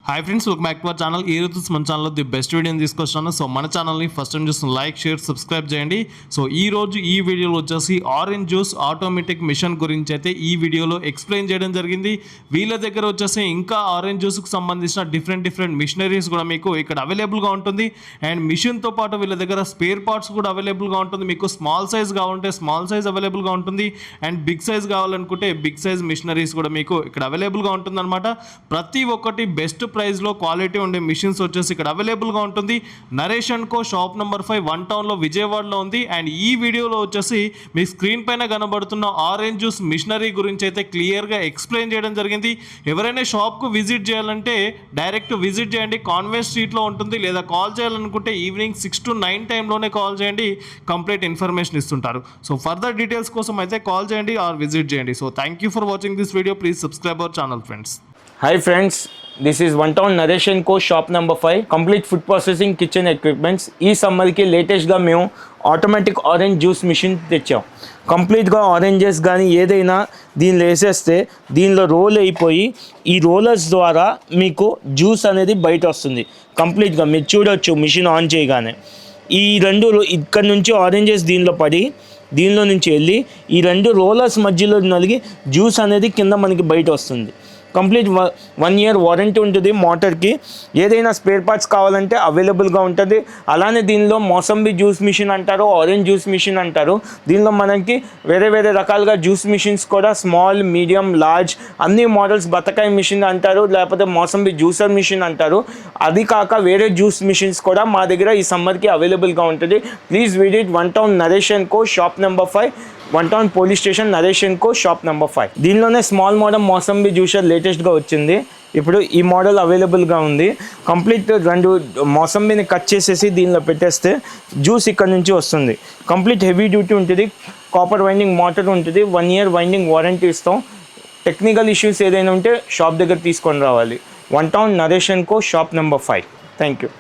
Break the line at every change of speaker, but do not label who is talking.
Hi friends, welcome back to our channel. ఈ రోజు మన ఛానల్లో ది బెస్ట్ వీడియోని తీసుకొచ్చాను. సో మన ఛానల్ని ఫస్ట్ టైం చూస్తున్న లైక్, షేర్, సబ్స్క్రైబ్ చేయండి. సో ఈ రోజు ఈ వీడియోలో వచ్చేసి ఆరెంజ్ జ్యూస్ ఆటోమేటిక్ మిషన్ గురించి అయితే ఈ వీడియోలో ఎక్స్ప్లెయిన్ చేయడం జరిగింది. వీళ్ళ దగ్గర వచ్చేసి ఇంకా ఆరెంజ్ జ్యూస్కి సంబంధించిన డిఫరెంట్ మిషనరీస్ కూడా మీకు ఇక్కడ అవైలబుల్గా ఉంటుంది. అండ్ మిషన్తో పాటు వీళ్ళ దగ్గర స్పేర్ పార్ట్స్ కూడా అవైలబుల్గా ఉంటుంది. మీకు స్మాల్ సైజ్ కావాలంటే స్మాల్ సైజ్ అవైలబుల్గా ఉంటుంది. అండ్ బిగ్ సైజ్ కావాలనుకుంటే బిగ్ సైజ్ మిషనరీస్ కూడా మీకు ఇక్కడ అవైలబుల్గా ఉంటుంది అనమాట. ప్రతి ఒక్కటి బెస్ట్ ప్రైస్లో క్వాలిటీ ఉండే మిషన్స్ వచ్చేసి ఇక్కడ అవైలబుల్గా ఉంటుంది. Naresh and co shop number 5 one టౌన్లో విజయవాడలో ఉంది. అండ్ ఈ వీడియోలో వచ్చేసి మీ స్క్రీన్ పైన కనబడుతున్న ఆరెంజ్ జ్యూస్ మిషనరీ గురించి అయితే క్లియర్గా ఎక్స్ప్లెయిన్ చేయడం జరిగింది. ఎవరైనా షాప్కు విజిట్ చేయాలంటే డైరెక్ట్ విజిట్ చేయండి, కాన్వెంట్ స్ట్రీట్లో ఉంటుంది. లేదా కాల్ చేయాలనుకుంటే ఈవినింగ్ 6 to 9 టైంలోనే కాల్ చేయండి, కంప్లీట్ ఇన్ఫర్మేషన్ ఇస్తుంటారు. సో ఫర్దర్ డీటెయిల్స్ కోసం అయితే కాల్ చేయండి ఆర్ విజిట్ చేయండి. So thank you for watching this video. Please subscribe our channel friends.
Hi friends, this is One Town Naresh & Co shop number 5 complete food processing kitchen equipments. ఈ సమ్మర్కి లేటెస్ట్గా మేము automatic orange juice machine తెచ్చాం. కంప్లీట్గా oranges కానీ ఏదైనా దీనిలో వేసేస్తే దీనిలో రోల్ అయిపోయి ఈ రోలర్స్ ద్వారా మీకు జ్యూస్ అనేది బయట వస్తుంది. కంప్లీట్గా మీరు చూడవచ్చు మిషన్ ఆన్ చేయగానే ఈ రెండు ఇక్కడ నుంచి ఆరెంజెస్ దీనిలో పడి దీనిలో నుంచి వెళ్ళి ఈ రెండు రోలర్స్ మధ్యలో నలిగి జ్యూస్ అనేది కింద మనకి బయట వస్తుంది. కంప్లీట్ 1 year వారంటీ ఉంటుంది. మోటార్కి ఏదైనా స్పేర్ పార్ట్స్ కావాలంటే అవైలబుల్గా ఉంటుంది. అలానే దీనిలో మోసంబి జ్యూస్ మిషన్ అంటారు, ఆరెంజ్ జ్యూస్ మిషన్ అంటారు. దీనిలో మనకి వేరే రకాలుగా జ్యూస్ మిషన్స్ కూడా స్మాల్, మీడియం, లార్జ్ అన్ని మోడల్స్ బతకాయ మిషన్ అంటారు, లేకపోతే మోసంబి జ్యూసర్ మిషన్ అంటారు. అది కాక వేరే జ్యూస్ మిషన్స్ కూడా మా దగ్గర ఈ సమ్మర్కి అవైలబుల్గా ఉంటుంది. Please visit one town Naresh & co shop number 5 one town police station Naresh & co shop number 5. దీనిలోనే స్మాల్ మోడల్ మోసంబి జ్యూసర్ లేటెస్ట్గా వచ్చింది. ఇప్పుడు ఈ మోడల్ అవైలబుల్గా ఉంది. కంప్లీట్ 2 మోసంబిని కట్ చేసేసి దీనిలో పెట్టేస్తే జ్యూస్ ఇక్కడ నుంచి వస్తుంది. కంప్లీట్ హెవీ డ్యూటీ ఉంటుంది. కాపర్ వైండింగ్ మోటార్ ఉంటుంది. 1 year వైండింగ్ వారంటీ ఇస్తాం. టెక్నికల్ ఇష్యూస్ ఏదైనా ఉంటే షాప్ దగ్గర తీసుకొని రావాలి. One town Naresh & co shop number 5. Thank you.